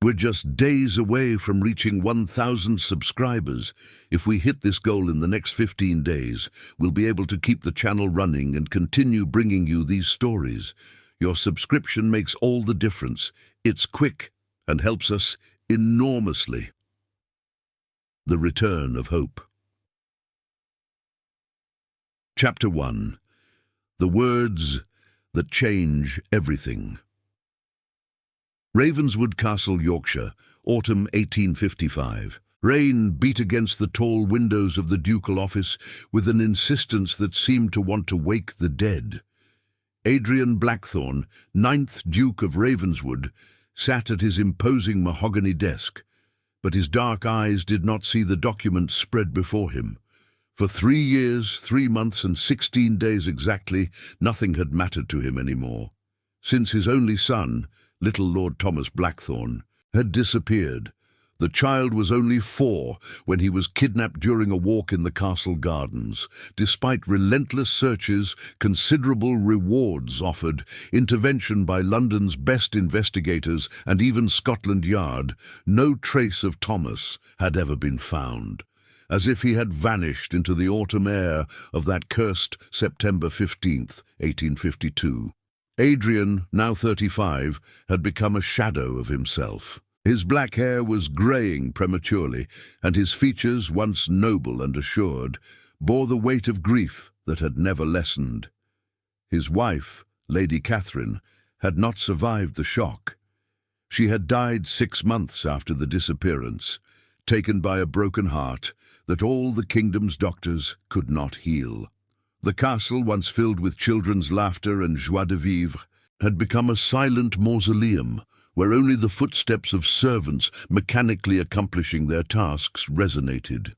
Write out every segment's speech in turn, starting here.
We're just days away from reaching 1,000 subscribers. If we hit this goal in the next 15 days, we'll be able to keep the channel running and continue bringing you these stories. Your subscription makes all the difference. It's quick and helps us enormously. The Return of Hope. Chapter 1. The Words That Change Everything. Ravenswood Castle, Yorkshire, autumn 1855. Rain beat against the tall windows of the ducal office with an insistence that seemed to want to wake the dead. Adrian Blackthorne, 9th Duke of Ravenswood, sat at his imposing mahogany desk, but his dark eyes did not see the documents spread before him. For 3 years, 3 months, and 16 days exactly, nothing had mattered to him anymore. Since his only son, little Lord Thomas Blackthorne, had disappeared. The child was only 4 when he was kidnapped during a walk in the castle gardens. Despite relentless searches, considerable rewards offered, intervention by London's best investigators, and even Scotland Yard, no trace of Thomas had ever been found, as if he had vanished into the autumn air of that cursed September 15th, 1852. Adrian, now 35, had become a shadow of himself. His black hair was greying prematurely, and his features, once noble and assured, bore the weight of grief that had never lessened. His wife, Lady Catherine, had not survived the shock. She had died 6 months after the disappearance, taken by a broken heart that all the kingdom's doctors could not heal. The castle, once filled with children's laughter and joie de vivre, had become a silent mausoleum where only the footsteps of servants mechanically accomplishing their tasks resonated.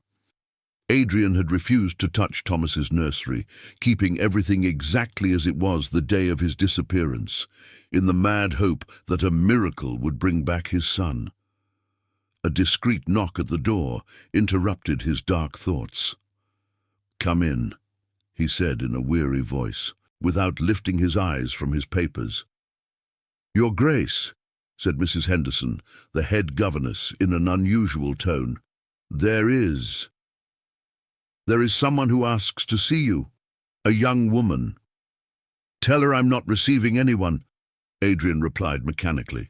Adrian had refused to touch Thomas's nursery, keeping everything exactly as it was the day of his disappearance, in the mad hope that a miracle would bring back his son. A discreet knock at the door interrupted his dark thoughts. "Come in," he said in a weary voice, without lifting his eyes from his papers. "Your Grace," said Mrs. Henderson, the head governess, in an unusual tone, There is someone who asks to see you, a young woman." "Tell her I'm not receiving anyone," Adrian replied mechanically.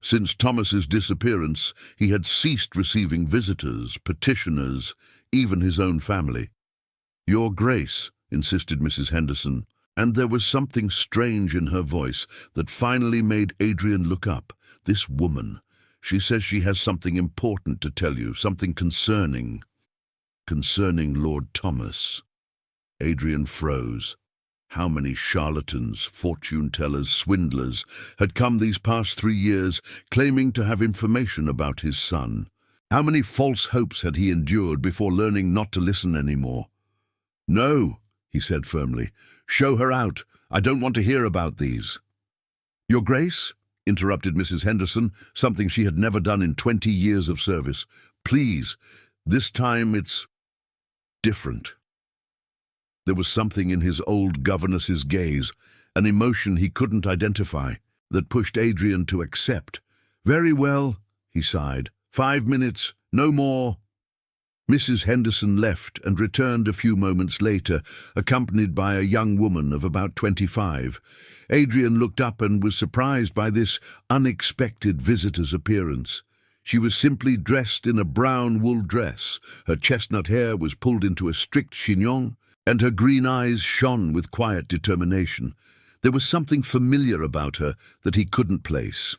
Since Thomas's disappearance, he had ceased receiving visitors, petitioners, even his own family. "Your Grace," insisted Mrs. Henderson, and there was something strange in her voice that finally made Adrian look up. "This woman, she says she has something important to tell you, something concerning Lord Thomas." Adrian froze. How many charlatans, fortune-tellers, swindlers had come these past 3 years claiming to have information about his son? How many false hopes had he endured before learning not to listen anymore? "No," he said firmly. "Show her out. I don't want to hear about these." "Your Grace," interrupted Mrs. Henderson, something she had never done in 20 years of service, "please, this time it's different." There was something in his old governess's gaze, an emotion he couldn't identify, that pushed Adrian to accept. "Very well," he sighed. 5 minutes, no more." Mrs. Henderson left and returned a few moments later, accompanied by a young woman of about 25. Adrian looked up and was surprised by this unexpected visitor's appearance. She was simply dressed in a brown wool dress, her chestnut hair was pulled into a strict chignon, and her green eyes shone with quiet determination. There was something familiar about her that he couldn't place.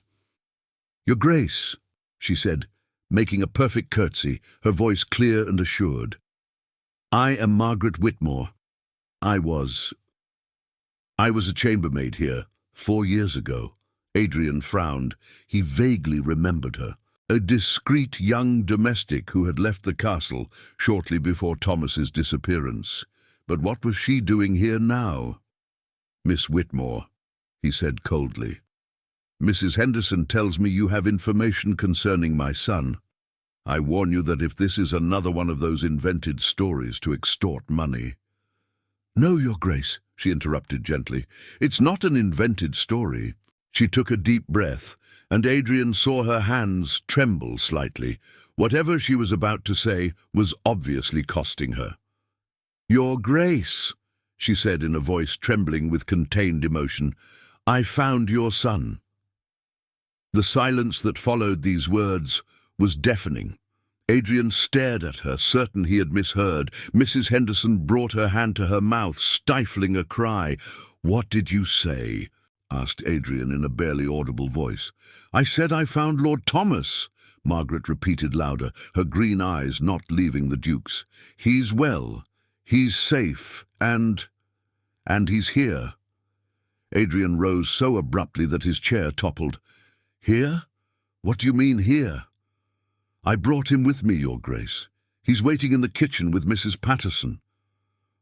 "Your Grace," she said, making a perfect curtsy, her voice clear and assured. "I am Margaret Whitmore. I was a chambermaid here 4 years ago." Adrian frowned. He vaguely remembered her. A discreet young domestic who had left the castle shortly before Thomas's disappearance. But what was she doing here now? "Miss Whitmore," he said coldly. "Mrs. Henderson tells me you have information concerning my son. I warn you that if this is another one of those invented stories to extort money—" "No, Your Grace," she interrupted gently. "It's not an invented story." She took a deep breath, and Adrian saw her hands tremble slightly. Whatever she was about to say was obviously costing her. "Your Grace," she said in a voice trembling with contained emotion, "I found your son." The silence that followed these words was deafening. Adrian stared at her, certain he had misheard. Mrs. Henderson brought her hand to her mouth, stifling a cry. "What did you say?" asked Adrian in a barely audible voice. "I said I found Lord Thomas," Margaret repeated louder, her green eyes not leaving the Duke's. "He's well, he's safe, and he's here." Adrian rose so abruptly that his chair toppled. "Here? What do you mean, here?" "I brought him with me, Your Grace. He's waiting in the kitchen with Mrs. Patterson."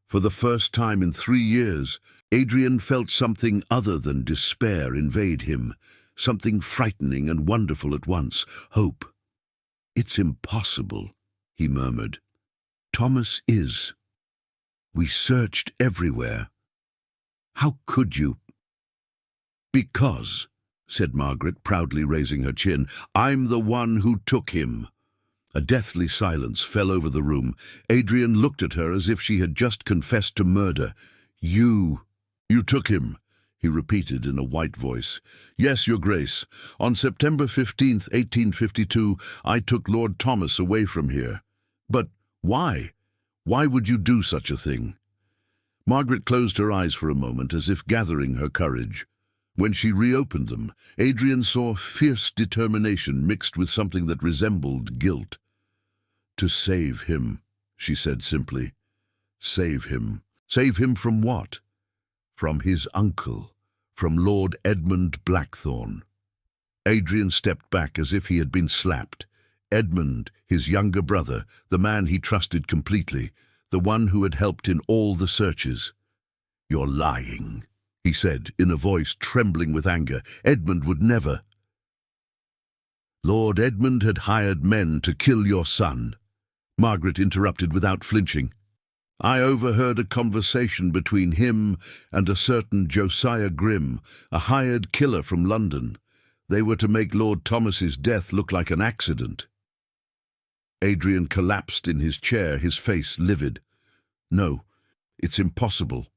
For the first time in 3 years, Adrian felt something other than despair invade him, something frightening and wonderful at once, hope. "It's impossible," he murmured. "Thomas is. We searched everywhere. How could you?" "Because," said Margaret, proudly raising her chin, "I'm the one who took him." A deathly silence fell over the room. Adrian looked at her as if she had just confessed to murder. You took him," he repeated in a white voice. "Yes, Your Grace. On September 15th, 1852, I took Lord Thomas away from here. But why? Why would you do such a thing?" Margaret closed her eyes for a moment, as if gathering her courage. When she reopened them, Adrian saw fierce determination mixed with something that resembled guilt. "To save him," she said simply. "Save him. Save him from what?" "From his uncle, from Lord Edmund Blackthorne." Adrian stepped back as if he had been slapped. Edmund, his younger brother, the man he trusted completely, the one who had helped in all the searches. "You're lying," he said in a voice trembling with anger. "Edmund would never." "Lord Edmund had hired men to kill your son," Margaret interrupted without flinching. "I overheard a conversation between him and a certain Josiah Grimm, a hired killer from London. They were to make Lord Thomas's death look like an accident." Adrian collapsed in his chair, his face livid. "No, it's impossible.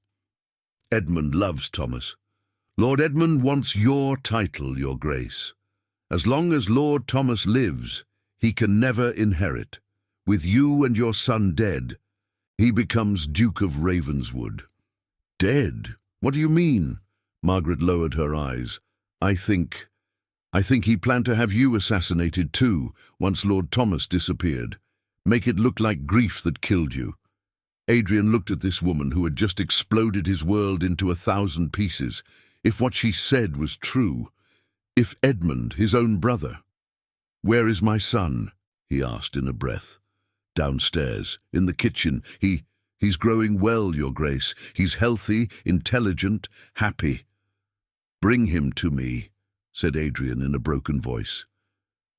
Edmund loves Thomas. Lord Edmund wants your title, Your Grace. As long as Lord Thomas lives, he can never inherit. With you and your son dead, he becomes Duke of Ravenswood." "Dead? What do you mean?" Margaret lowered her eyes. I think he planned to have you assassinated too, once Lord Thomas disappeared. Make it look like grief that killed you." Adrian looked at this woman who had just exploded his world into 1,000 pieces. If what she said was true, if Edmund, his own brother. "Where is my son?" he asked in a breath. "Downstairs, in the kitchen. He's growing well, Your Grace. He's healthy, intelligent, happy." "Bring him to me," said Adrian in a broken voice.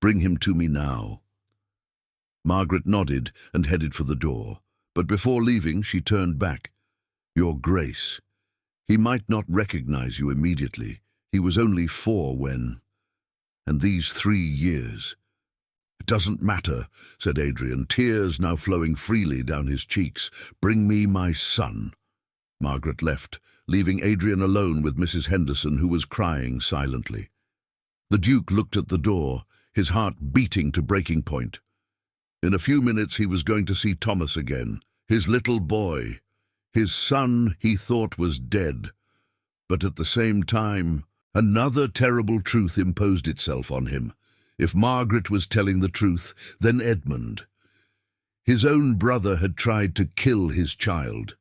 "Bring him to me now." Margaret nodded and headed for the door, but before leaving she turned back. "Your Grace, he might not recognize you immediately. He was only 4 when... and these 3 years... "It doesn't matter," said Adrian, tears now flowing freely down his cheeks. "Bring me my son." Margaret left, leaving Adrian alone with Mrs. Henderson, who was crying silently. The Duke looked at the door, his heart beating to breaking point. In a few minutes he was going to see Thomas again, his little boy. His son he thought was dead. But at the same time, another terrible truth imposed itself on him. If Margaret was telling the truth, then Edmund. His own brother had tried to kill his child,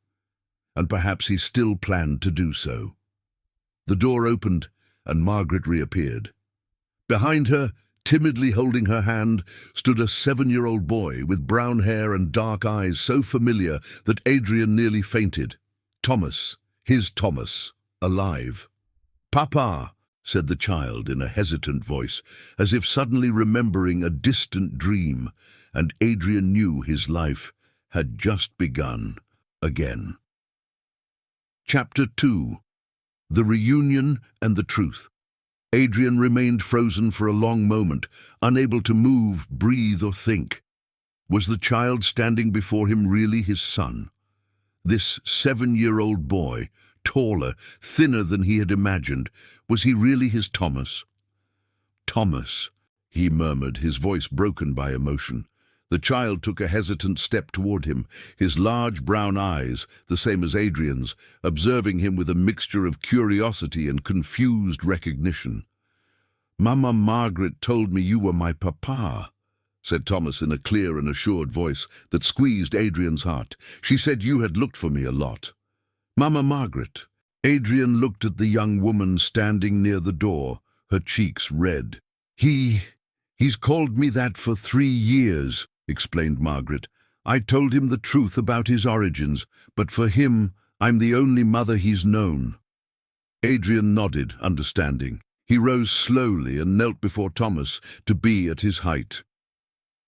and perhaps he still planned to do so. The door opened, and Margaret reappeared. Behind her, timidly holding her hand, stood a 7-year-old boy with brown hair and dark eyes so familiar that Adrian nearly fainted. Thomas, his Thomas, alive. "Papa," said the child in a hesitant voice, as if suddenly remembering a distant dream, and Adrian knew his life had just begun again. Chapter 2. The Reunion and the Truth. Adrian remained frozen for a long moment, unable to move, breathe, or think. Was the child standing before him really his son? This 7-year-old boy, taller, thinner than he had imagined, was he really his Thomas? Thomas, he murmured, his voice broken by emotion. The child took a hesitant step toward him, his large brown eyes, the same as Adrian's, observing him with a mixture of curiosity and confused recognition. "Mama Margaret told me you were my papa," said Thomas in a clear and assured voice that squeezed Adrian's heart. "She said you had looked for me a lot." "Mama Margaret." Adrian looked at the young woman standing near the door, her cheeks red. He's called me that for 3 years, explained Margaret. "I told him the truth about his origins, but for him, I'm the only mother he's known." Adrian nodded, understanding. He rose slowly and knelt before Thomas to be at his height.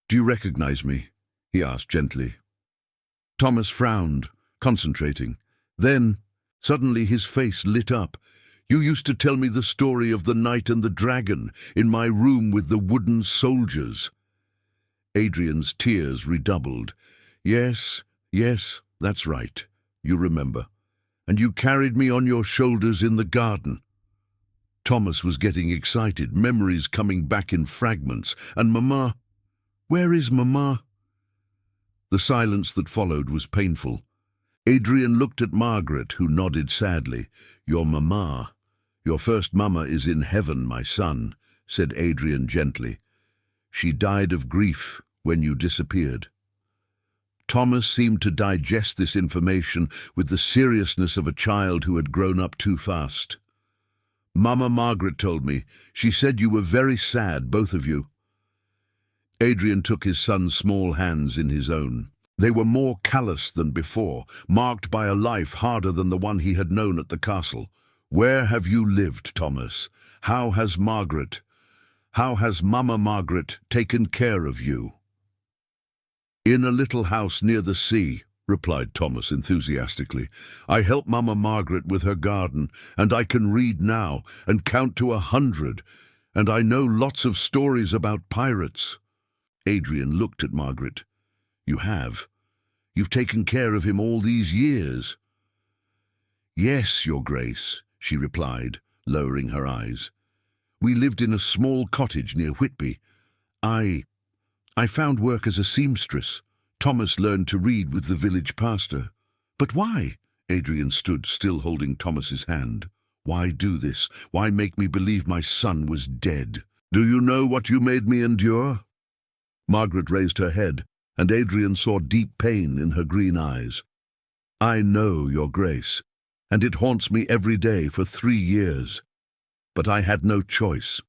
"Do you recognize me?" he asked gently. Thomas frowned, concentrating. Then, suddenly his face lit up. "You used to tell me the story of the knight and the dragon in my room with the wooden soldiers." Adrian's tears redoubled. Yes, that's right. You remember. And you carried me on your shoulders in the garden." Thomas was getting excited, memories coming back in fragments. "And Mama? Where is Mama?" The silence that followed was painful. Adrian looked at Margaret, who nodded sadly. "Your Mama. Your first Mama is in heaven, my son," said Adrian gently. "She died of grief when you disappeared." Thomas seemed to digest this information with the seriousness of a child who had grown up too fast. "Mama Margaret told me. She said you were very sad, both of you." Adrian took his son's small hands in his own. They were more callous than before, marked by a life harder than the one he had known at the castle. "Where have you lived, Thomas? How has Mama Margaret taken care of you?" "In a little house near the sea," replied Thomas enthusiastically. "I help Mama Margaret with her garden, and I can read now and count to 100, and I know lots of stories about pirates." Adrian looked at Margaret. "You have? You've taken care of him all these years?" "Yes, Your Grace," she replied, lowering her eyes. "We lived in a small cottage near Whitby. I found work as a seamstress. Thomas learned to read with the village pastor." "But why?" Adrian stood, still holding Thomas's hand. "Why do this? Why make me believe my son was dead? Do you know what you made me endure?" Margaret raised her head, and Adrian saw deep pain in her green eyes. "I know, Your Grace, and it haunts me every day for 3 years. But I had no choice."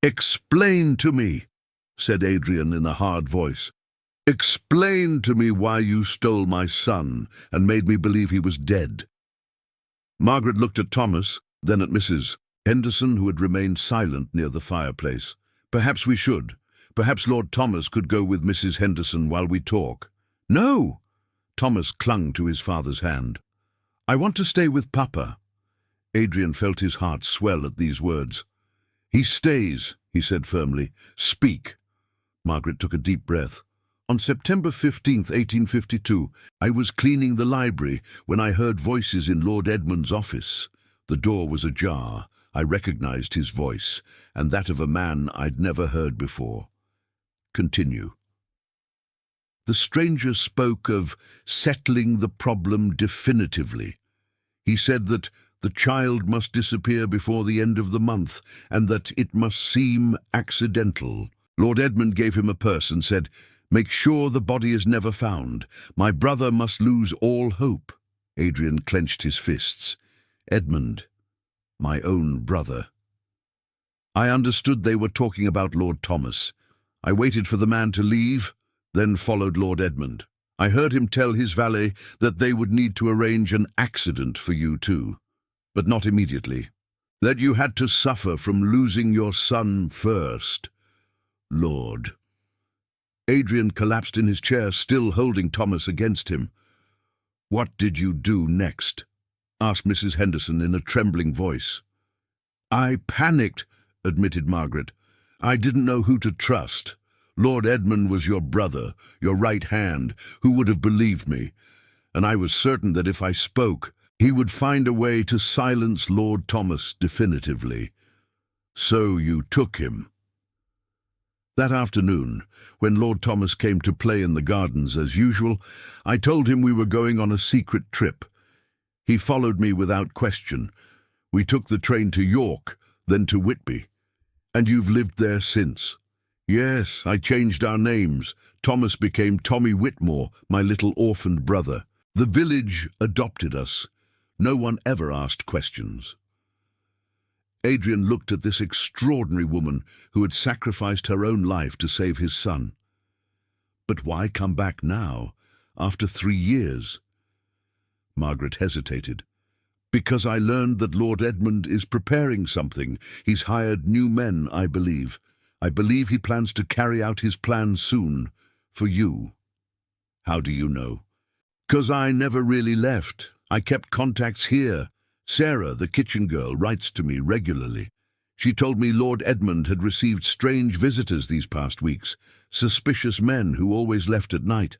"Explain to me," said Adrian in a hard voice. "Explain to me why you stole my son and made me believe he was dead." Margaret looked at Thomas, then at Mrs. Henderson, who had remained silent near the fireplace. "Perhaps we should. Perhaps Lord Thomas could go with Mrs. Henderson while we talk." "No!" Thomas clung to his father's hand. "I want to stay with Papa." Adrian felt his heart swell at these words. "He stays," he said firmly. "Speak." Margaret took a deep breath. "On September 15th, 1852, I was cleaning the library when I heard voices in Lord Edmund's office. The door was ajar. I recognized his voice, and that of a man I'd never heard before." Continue. "The stranger spoke of settling the problem definitively. He said that the child must disappear before the end of the month, and that it must seem accidental. Lord Edmund gave him a purse and said, 'Make sure the body is never found. My brother must lose all hope.'" Adrian clenched his fists. "Edmund, my own brother." "I understood they were talking about Lord Thomas. I waited for the man to leave, then followed Lord Edmund. I heard him tell his valet that they would need to arrange an accident for you too, but not immediately. That you had to suffer from losing your son first. Lord." Adrian collapsed in his chair, still holding Thomas against him. "What did you do next?" asked Mrs. Henderson in a trembling voice. "I panicked," admitted Margaret. "I didn't know who to trust. Lord Edmund was your brother, your right hand, who would have believed me, and I was certain that if I spoke, he would find a way to silence Lord Thomas definitively. So you took him." That afternoon, when Lord Thomas came to play in the gardens as usual, I told him we were going on a secret trip. He followed me without question. We took the train to York, then to Whitby. "And you've lived there since?" "Yes, I changed our names. Thomas became Tommy Whitmore, my little orphaned brother. The village adopted us. No one ever asked questions." Adrian looked at this extraordinary woman who had sacrificed her own life to save his son. But why come back now, after 3 years? Margaret hesitated. "Because I learned that Lord Edmund is preparing something. He's hired new men, I believe. I believe he plans to carry out his plan soon, for you." "How do you know?" "'Cause I never really left. I kept contacts here. Sarah, the kitchen girl, writes to me regularly. She told me Lord Edmund had received strange visitors these past weeks, suspicious men who always left at night."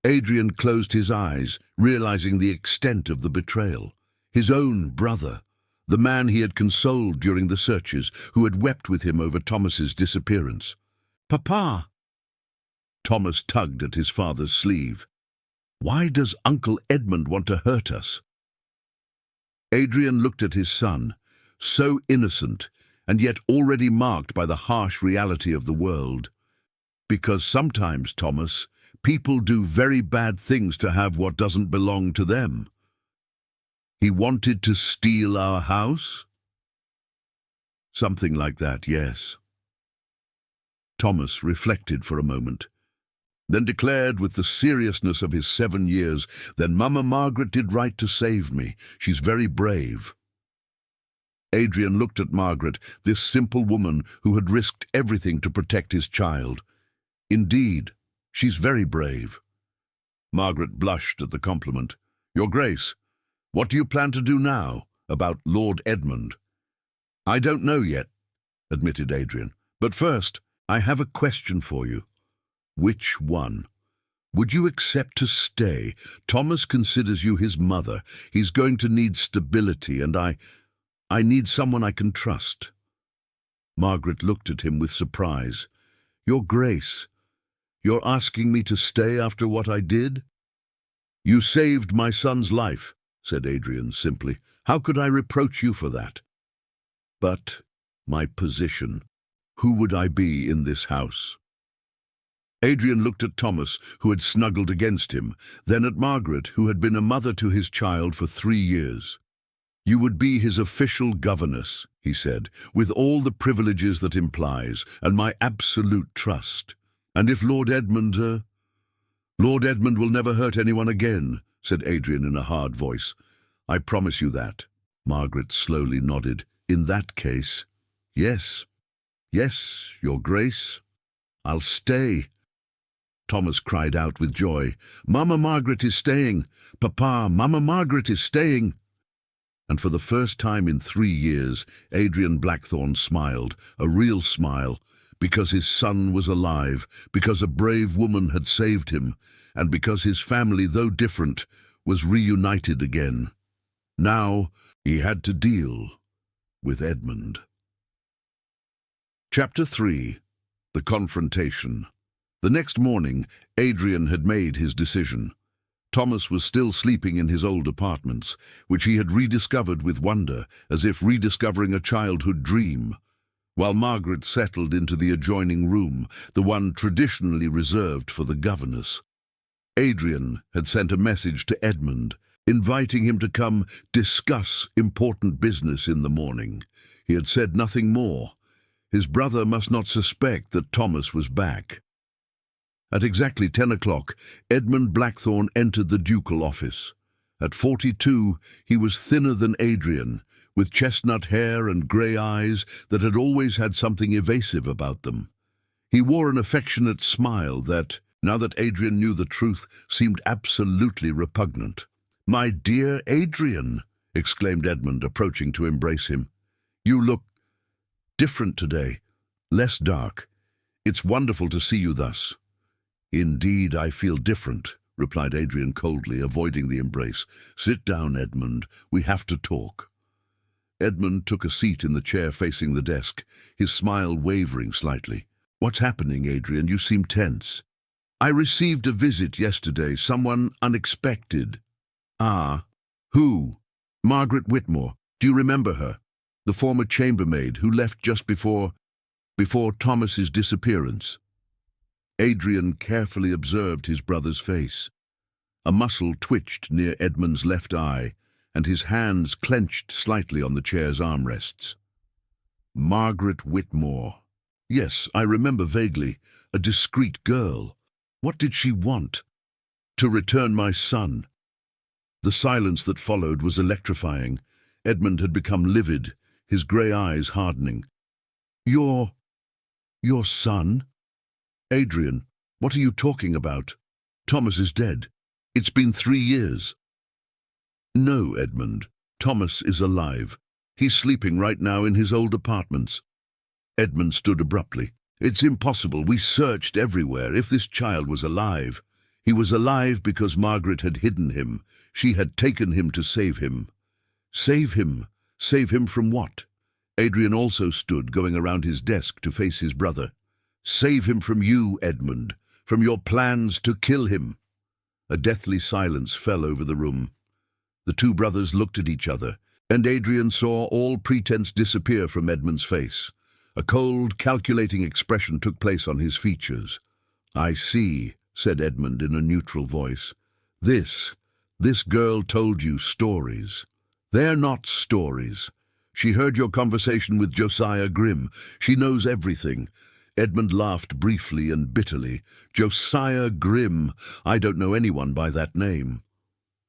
Adrian closed his eyes, realizing the extent of the betrayal. His own brother, the man he had consoled during the searches, who had wept with him over Thomas's disappearance. "Papa!" Thomas tugged at his father's sleeve. "Why does Uncle Edmund want to hurt us?" Adrian looked at his son, so innocent, and yet already marked by the harsh reality of the world. "Because sometimes, Thomas, people do very bad things to have what doesn't belong to them." "He wanted to steal our house?" "Something like that, yes." Thomas reflected for a moment, then declared with the seriousness of his 7 years, "Then Mama Margaret did right to save me. She's very brave." Adrian looked at Margaret, this simple woman who had risked everything to protect his child. "Indeed, she's very brave." Margaret blushed at the compliment. "Your Grace, what do you plan to do now about Lord Edmund?" "I don't know yet," admitted Adrian. "But first, I have a question for you." "Which one?" "Would you accept to stay? Thomas considers you his mother. He's going to need stability, and I need someone I can trust." Margaret looked at him with surprise. "Your Grace, you're asking me to stay after what I did?" "You saved my son's life," said Adrian simply. "How could I reproach you for that?" "But my position, who would I be in this house?" Adrian looked at Thomas, who had snuggled against him, then at Margaret, who had been a mother to his child for 3 years. "You would be his official governess," he said, "with all the privileges that implies, and my absolute trust. And if Lord Edmund will never hurt anyone again," said Adrian in a hard voice. "I promise you that." Margaret slowly nodded. "In that case, yes, Your Grace, I'll stay." Thomas cried out with joy. "Mama Margaret is staying! Papa, Mama Margaret is staying!" And for the first time in 3 years, Adrian Blackthorne smiled, a real smile, because his son was alive, because a brave woman had saved him, and because his family, though different, was reunited again. Now he had to deal with Edmund. Chapter 3. The Confrontation. The next morning, Adrian had made his decision. Thomas was still sleeping in his old apartments, which he had rediscovered with wonder, as if rediscovering a childhood dream, while Margaret settled into the adjoining room, the one traditionally reserved for the governess. Adrian had sent a message to Edmund, inviting him to come discuss important business in the morning. He had said nothing more. His brother must not suspect that Thomas was back. At exactly 10 o'clock, Edmund Blackthorne entered the ducal office. At 42, he was thinner than Adrian, with chestnut hair and grey eyes that had always had something evasive about them. He wore an affectionate smile that, now that Adrian knew the truth, seemed absolutely repugnant. "My dear Adrian!" exclaimed Edmund, approaching to embrace him. You look different today, less dark. It's wonderful to see you thus." "Indeed, I feel different," replied Adrian coldly, avoiding the embrace. "Sit down, Edmund. We have to talk." Edmund took a seat in the chair facing the desk, his smile wavering slightly. "What's happening, Adrian? You seem tense." "I received a visit yesterday, someone unexpected." "Ah, who?" "Margaret Whitmore. Do you remember her? The former chambermaid who left just before Thomas's disappearance." Adrian carefully observed his brother's face. A muscle twitched near Edmund's left eye, and his hands clenched slightly on the chair's armrests. Margaret Whitmore. Yes, I remember vaguely. A discreet girl. What did she want? "To return my son." The silence that followed was electrifying. Edmund had become livid, his grey eyes hardening. Your son?" "Adrian, what are you talking about? Thomas is dead. It's been 3 years." "No, Edmund. Thomas is alive. He's sleeping right now in his old apartments." Edmund stood abruptly. "It's impossible. We searched everywhere. If this child was alive, he was alive because Margaret had hidden him. She had taken him to save him." "Save him? Save him from what?" Adrian also stood, going around his desk to face his brother. "Save him from you, Edmund, from your plans to kill him." A deathly silence fell over the room. The two brothers looked at each other, and Adrian saw all pretense disappear from Edmund's face. A cold, calculating expression took place on his features. "I see," said Edmund in a neutral voice. This girl told you stories." "They're not stories. She heard your conversation with Josiah Grimm. She knows everything." Edmund laughed briefly and bitterly. "Josiah Grimm? I don't know anyone by that name."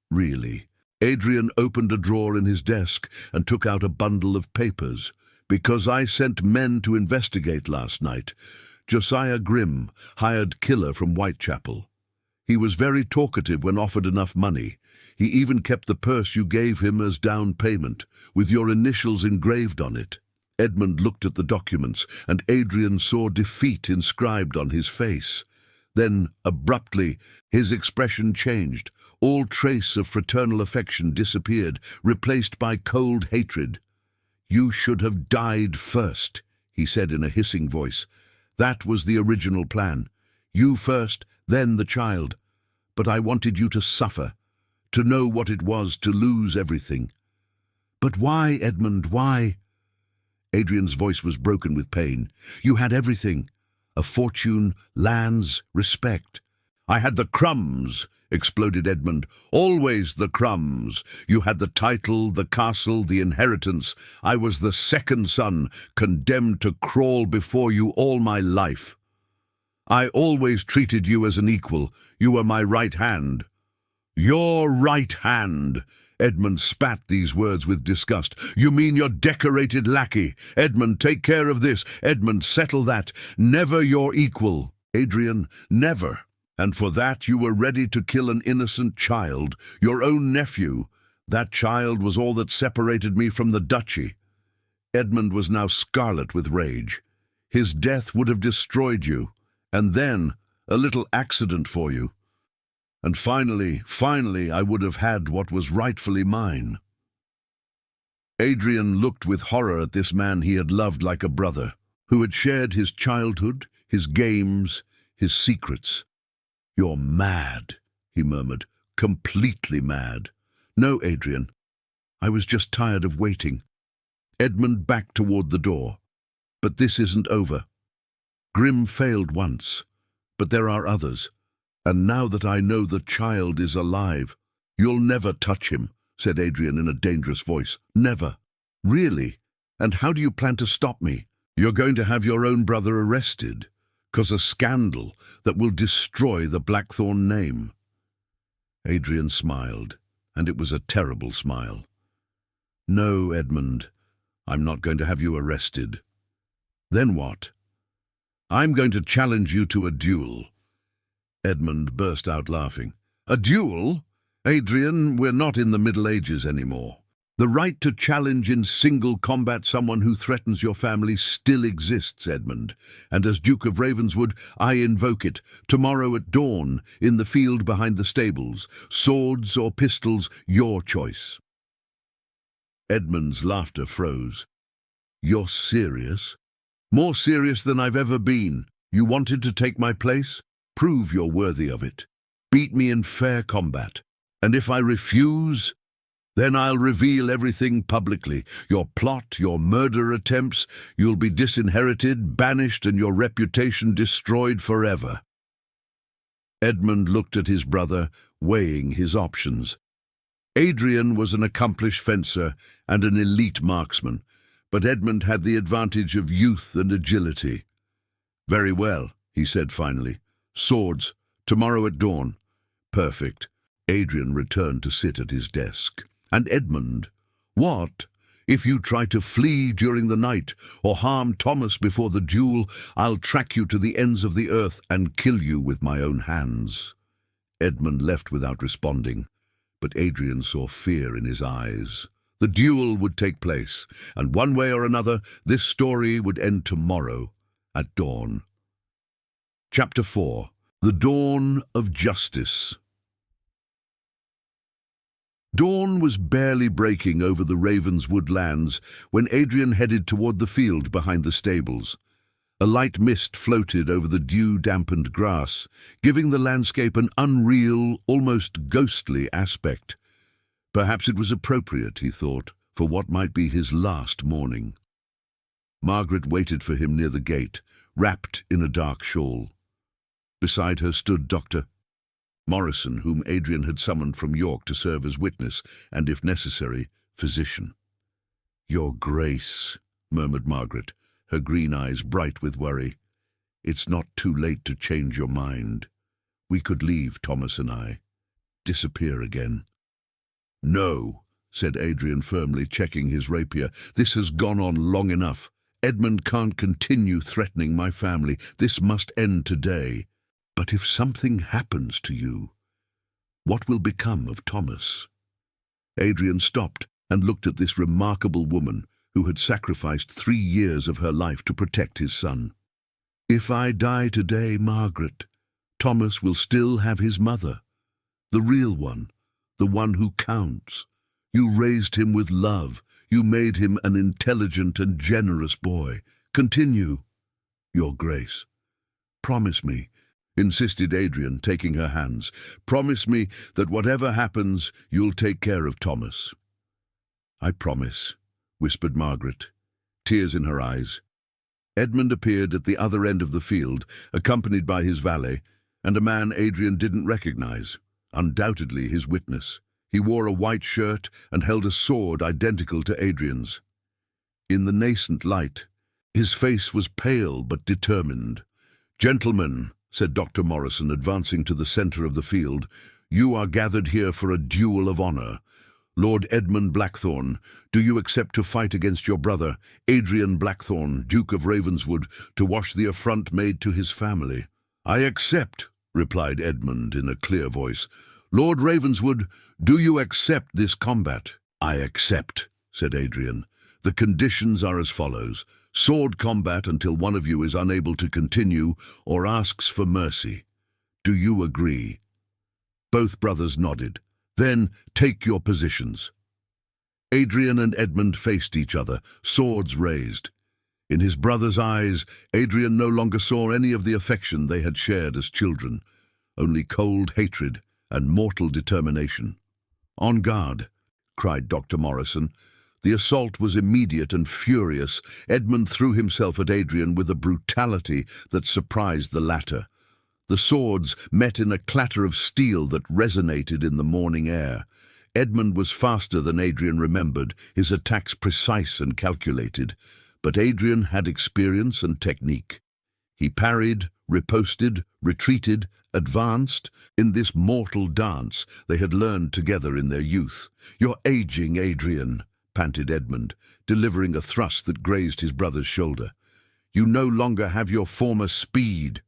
"Really?" Adrian opened a drawer in his desk and took out a bundle of papers. "Because I sent men to investigate last night. Josiah Grimm, hired killer from Whitechapel. He was very talkative when offered enough money. He even kept the purse you gave him as down payment, with your initials engraved on it." Edmund looked at the documents, and Adrian saw defeat inscribed on his face. Then, abruptly, his expression changed. All trace of fraternal affection disappeared, replaced by cold hatred. "You should have died first," he said in a hissing voice. "That was the original plan. You first, then the child. But I wanted you to suffer, to know what it was to lose everything." "But why, Edmund, why?" Adrian's voice was broken with pain. "You had everything. A fortune, lands, respect." "I had the crumbs," exploded Edmund. "Always the crumbs. You had the title, the castle, the inheritance. I was the second son, condemned to crawl before you all my life. I always treated you as an equal. You were my right hand." "Your right hand!" Edmund spat these words with disgust. "You mean your decorated lackey? Edmund, take care of this. Edmund, settle that. Never your equal. Adrian, never. And for that you were ready to kill an innocent child, your own nephew. That child was all that separated me from the duchy." Edmund was now scarlet with rage. "His death would have destroyed you, and then a little accident for you. And finally, I would have had what was rightfully mine." Adrian looked with horror at this man he had loved like a brother, who had shared his childhood, his games, his secrets. "You're mad," he murmured, "completely mad." "No, Adrian. I was just tired of waiting." Edmund backed toward the door. "But this isn't over. Grimm failed once, but there are others. And now that I know the child is alive—" "You'll never touch him," said Adrian in a dangerous voice. "Never." "Really? And how do you plan to stop me?" "You're going to have your own brother arrested, 'cause a scandal that will destroy the Blackthorn name." Adrian smiled, and it was a terrible smile. "No, Edmund, I'm not going to have you arrested." "Then what?" "I'm going to challenge you to a duel." Edmund burst out laughing. "A duel? Adrian, we're not in the Middle Ages anymore." The right to challenge in single combat someone who threatens your family still exists, Edmund, and as Duke of Ravenswood, I invoke it, tomorrow at dawn, in the field behind the stables. Swords or pistols, your choice." Edmund's laughter froze. "You're serious?" "More serious than I've ever been. You wanted to take my place? Prove you're worthy of it. Beat me in fair combat. And if I refuse, then I'll reveal everything publicly. Your plot, your murder attempts, you'll be disinherited, banished, and your reputation destroyed forever." Edmund looked at his brother, weighing his options. Adrian was an accomplished fencer and an elite marksman, but Edmund had the advantage of youth and agility. "Very well," he said finally. "Swords, tomorrow at dawn." "Perfect." Adrian returned to sit at his desk. "And Edmund, what? If you try to flee during the night or harm Thomas before the duel, I'll track you to the ends of the earth and kill you with my own hands." Edmund left without responding, but Adrian saw fear in his eyes. The duel would take place, and one way or another, this story would end tomorrow at dawn. Chapter 4. The Dawn of Justice. Dawn was barely breaking over the Ravenswood lands when Adrian headed toward the field behind the stables. A light mist floated over the dew-dampened grass, giving the landscape an unreal, almost ghostly aspect. Perhaps it was appropriate, he thought, for what might be his last morning. Margaret waited for him near the gate, wrapped in a dark shawl. Beside her stood Dr. Morrison, whom Adrian had summoned from York to serve as witness and, if necessary, physician. "Your Grace," murmured Margaret, her green eyes bright with worry. "It's not too late to change your mind. We could leave, Thomas and I. Disappear again." "No," said Adrian firmly, checking his rapier. "This has gone on long enough. Edmund can't continue threatening my family. This must end today. But if something happens to you, what will become of Thomas?" Adrian stopped and looked at this remarkable woman who had sacrificed 3 years of her life to protect his son. "If I die today, Margaret, Thomas will still have his mother, the real one, the one who counts. You raised him with love. You made him an intelligent and generous boy. Continue, Your Grace. Promise me," insisted Adrian, taking her hands. "Promise me that whatever happens, you'll take care of Thomas." "I promise," whispered Margaret, tears in her eyes. Edmund appeared at the other end of the field, accompanied by his valet, and a man Adrian didn't recognize, undoubtedly his witness. He wore a white shirt and held a sword identical to Adrian's. In the nascent light, his face was pale but determined. "Gentlemen," said Dr. Morrison, advancing to the center of the field, "you are gathered here for a duel of honor. Lord Edmund Blackthorne, do you accept to fight against your brother, Adrian Blackthorne, Duke of Ravenswood, to wash the affront made to his family?" "I accept," replied Edmund in a clear voice. "Lord Ravenswood, do you accept this combat?" "I accept," said Adrian. "The conditions are as follows. Sword combat until one of you is unable to continue or asks for mercy. Do you agree?" Both brothers nodded. "Then take your positions." Adrian and Edmund faced each other, swords raised. In his brother's eyes, Adrian no longer saw any of the affection they had shared as children, only cold hatred and mortal determination. "On guard," cried Dr. Morrison. The assault was immediate and furious. Edmund threw himself at Adrian with a brutality that surprised the latter. The swords met in a clatter of steel that resonated in the morning air. Edmund was faster than Adrian remembered, his attacks precise and calculated, but Adrian had experience and technique. He parried, riposted, retreated, advanced. In this mortal dance they had learned together in their youth. "You're aging, Adrian," panted Edmund, delivering a thrust that grazed his brother's shoulder. "You no longer have your former speed."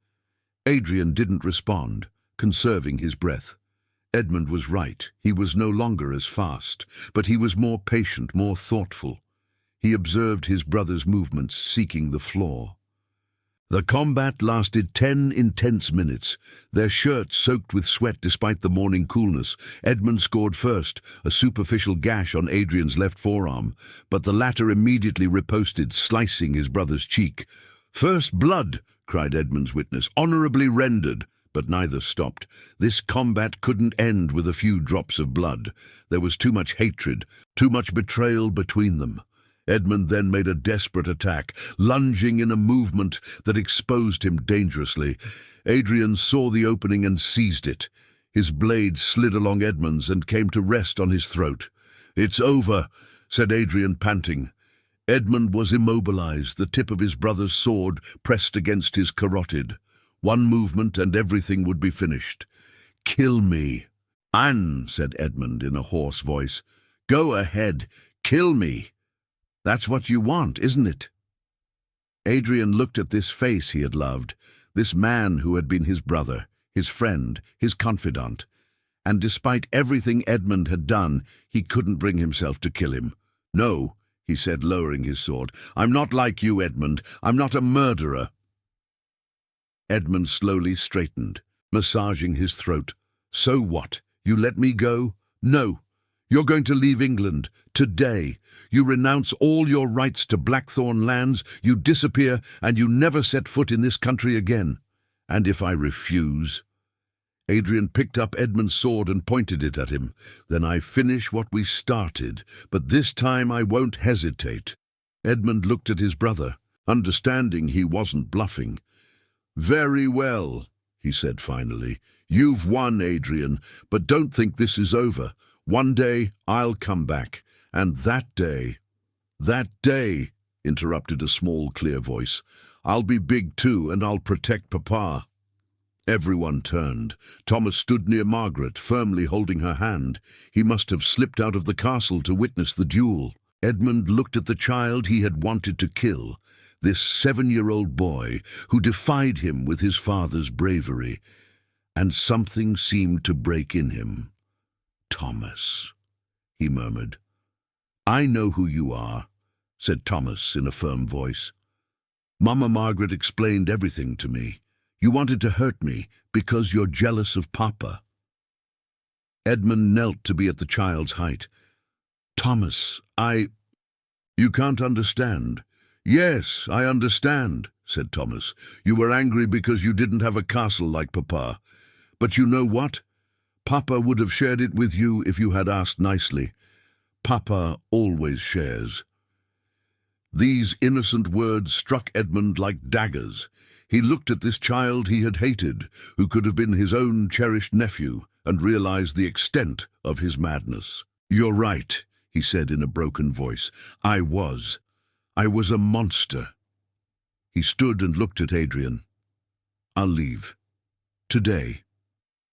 Adrian didn't respond, conserving his breath. Edmund was right. He was no longer as fast, but he was more patient, more thoughtful. He observed his brother's movements, seeking the flaw. The combat lasted 10 intense minutes, their shirts soaked with sweat despite the morning coolness. Edmund scored first, a superficial gash on Adrian's left forearm, but the latter immediately riposted, slicing his brother's cheek. "First blood!" cried Edmund's witness, "honourably rendered." But neither stopped. This combat couldn't end with a few drops of blood. There was too much hatred, too much betrayal between them. Edmund then made a desperate attack, lunging in a movement that exposed him dangerously. Adrian saw the opening and seized it. His blade slid along Edmund's and came to rest on his throat. "It's over," said Adrian, panting. Edmund was immobilized, the tip of his brother's sword pressed against his carotid. One movement and everything would be finished. "Kill me." "Anne," said Edmund in a hoarse voice. "Go ahead, kill me. That's what you want, isn't it?" Adrian looked at this face he had loved, this man who had been his brother, his friend, his confidant, and despite everything Edmund had done, he couldn't bring himself to kill him. "No," he said, lowering his sword. "I'm not like you, Edmund. I'm not a murderer." Edmund slowly straightened, massaging his throat. "So what? You let me go?" "No. You're going to leave England, today. You renounce all your rights to Blackthorn lands, you disappear, and you never set foot in this country again. And if I refuse?" Adrian picked up Edmund's sword and pointed it at him. "Then I finish what we started, but this time I won't hesitate." Edmund looked at his brother, understanding he wasn't bluffing. "Very well," he said finally. "You've won, Adrian, but don't think this is over. One day I'll come back, and that day, interrupted a small, clear voice, "I'll be big too, and I'll protect Papa." Everyone turned. Thomas stood near Margaret, firmly holding her hand. He must have slipped out of the castle to witness the duel. Edmund looked at the child he had wanted to kill, this 7-year-old boy who defied him with his father's bravery, and something seemed to break in him. "Thomas," he murmured. "I know who you are," said Thomas in a firm voice. "Mama Margaret explained everything to me. You wanted to hurt me because you're jealous of Papa." Edmund knelt to be at the child's height. "Thomas, You can't understand." "Yes, I understand," said Thomas. "You were angry because you didn't have a castle like Papa. But you know what? Papa would have shared it with you if you had asked nicely. Papa always shares." These innocent words struck Edmund like daggers. He looked at this child he had hated, who could have been his own cherished nephew, and realized the extent of his madness. "You're right," he said in a broken voice. I was a monster." He stood and looked at Adrian. "I'll leave. Today.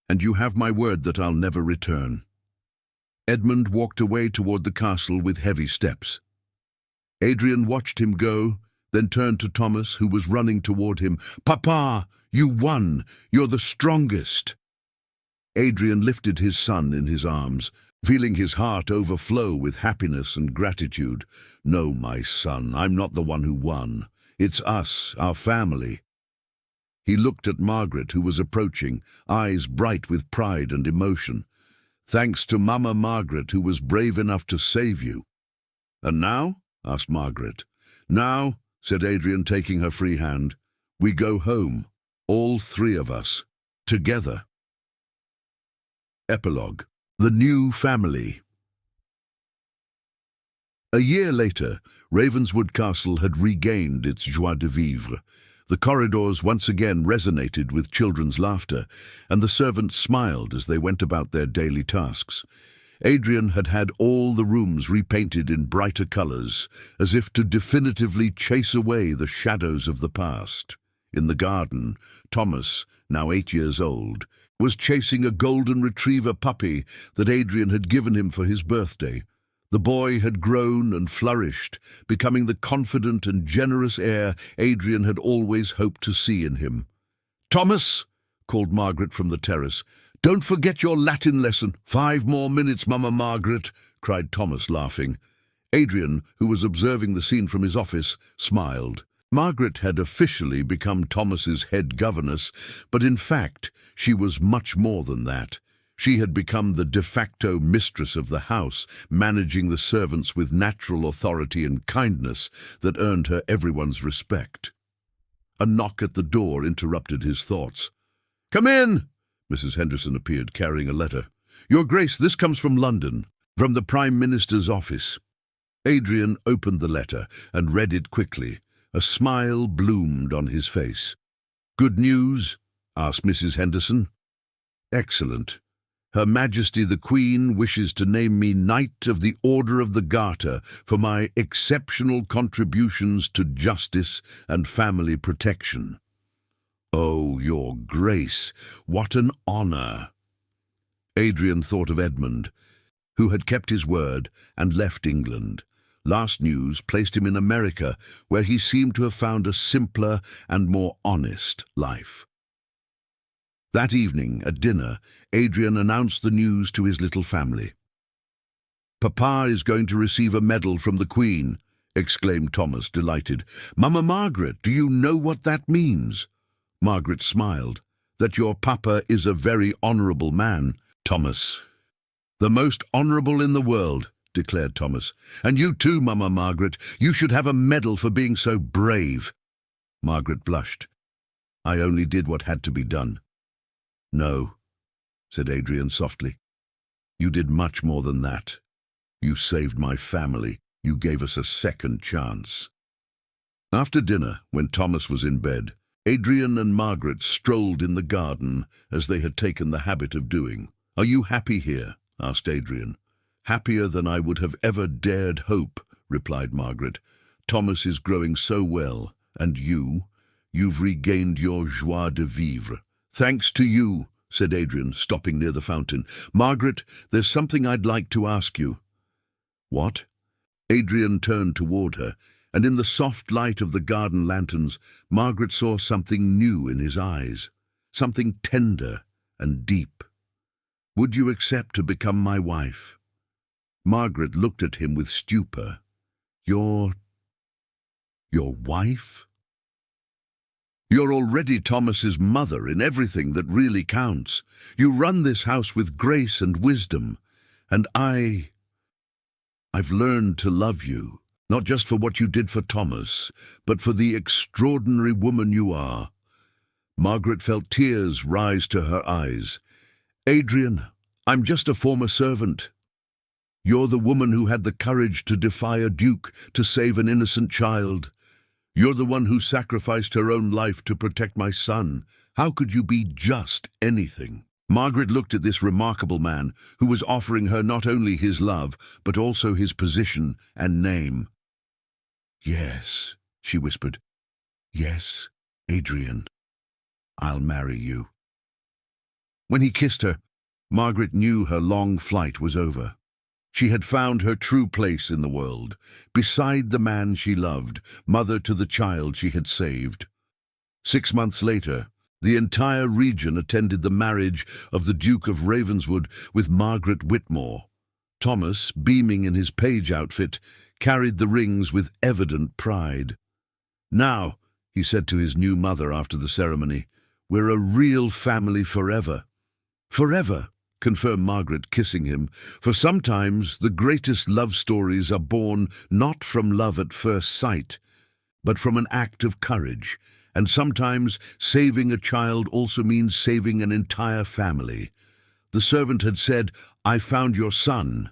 And you have my word that I'll never return." Edmund walked away toward the castle with heavy steps. Adrian watched him go, then turned to Thomas, who was running toward him. "Papa, you won! You're the strongest!" Adrian lifted his son in his arms, feeling his heart overflow with happiness and gratitude. "No, my son, I'm not the one who won. It's us, our family." He looked at Margaret, who was approaching, eyes bright with pride and emotion. "Thanks to Mama Margaret, who was brave enough to save you." "And now?" asked Margaret. "Now," said Adrian, taking her free hand, "we go home, all 3 of us, together." Epilogue. The New Family. A year later, Ravenswood Castle had regained its joie de vivre. The corridors once again resonated with children's laughter, and the servants smiled as they went about their daily tasks. Adrian had had all the rooms repainted in brighter colors, as if to definitively chase away the shadows of the past. In the garden, Thomas, now 8 years old, was chasing a golden retriever puppy that Adrian had given him for his birthday. The boy had grown and flourished, becoming the confident and generous heir Adrian had always hoped to see in him. "Thomas!" called Margaret from the terrace. Don't forget your Latin lesson. 5 more minutes, Mama Margaret, cried Thomas, laughing. Adrian, who was observing the scene from his office, smiled. Margaret had officially become Thomas's head governess, but in fact she was much more than that. She had become the de facto mistress of the house, managing the servants with natural authority and kindness that earned her everyone's respect. A knock at the door interrupted his thoughts. "Come in!" Mrs. Henderson appeared, carrying a letter. "Your Grace, this comes from London, from the Prime Minister's office." Adrian opened the letter and read it quickly. A smile bloomed on his face. "Good news?" asked Mrs. Henderson. "Excellent. Her Majesty the Queen wishes to name me Knight of the Order of the Garter for my exceptional contributions to justice and family protection." "Oh, Your Grace, what an honour!" Adrian thought of Edmund, who had kept his word and left England. Last news placed him in America, where he seemed to have found a simpler and more honest life. That evening, at dinner, Adrian announced the news to his little family. "Papa is going to receive a medal from the Queen," exclaimed Thomas, delighted. "Mama Margaret, do you know what that means?" Margaret smiled. "That your papa is a very honourable man, Thomas." "The most honourable in the world," declared Thomas. "And you too, Mama Margaret. You should have a medal for being so brave." Margaret blushed. "I only did what had to be done." "No," said Adrian softly. "You did much more than that. You saved my family. You gave us a second chance." After dinner, when Thomas was in bed, Adrian and Margaret strolled in the garden as they had taken the habit of doing. "Are you happy here?" asked Adrian. "Happier than I would have ever dared hope," replied Margaret. "Thomas is growing so well, and you've regained your joie de vivre." "Thanks to you," said Adrian, stopping near the fountain. "Margaret, there's something I'd like to ask you." "What?" Adrian turned toward her, and in the soft light of the garden lanterns, Margaret saw something new in his eyes, something tender and deep. "Would you accept to become my wife?" Margaret looked at him with stupor. Your wife?" "You're already Thomas's mother in everything that really counts. You run this house with grace and wisdom, and I've learned to love you, not just for what you did for Thomas, but for the extraordinary woman you are." Margaret felt tears rise to her eyes. "Adrian, I'm just a former servant. You're the woman who had the courage to defy a duke to save an innocent child. You're the one who sacrificed her own life to protect my son. How could you be just anything?" Margaret looked at this remarkable man who was offering her not only his love, but also his position and name. "Yes," she whispered. "Yes, Adrian, I'll marry you." When he kissed her, Margaret knew her long flight was over. She had found her true place in the world, beside the man she loved, mother to the child she had saved. 6 months later, the entire region attended the marriage of the Duke of Ravenswood with Margaret Whitmore. Thomas, beaming in his page outfit, carried the rings with evident pride. "Now," he said to his new mother after the ceremony, "we're a real family forever." "Forever," confirmed Margaret, kissing him, "for sometimes the greatest love stories are born not from love at first sight, but from an act of courage, and sometimes saving a child also means saving an entire family." The servant had said, "I found your son,"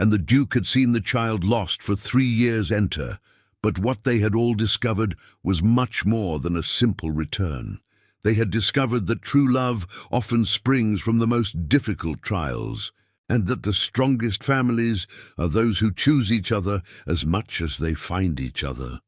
and the Duke had seen the child lost for 3 years enter, but what they had all discovered was much more than a simple return. They had discovered that true love often springs from the most difficult trials, and that the strongest families are those who choose each other as much as they find each other.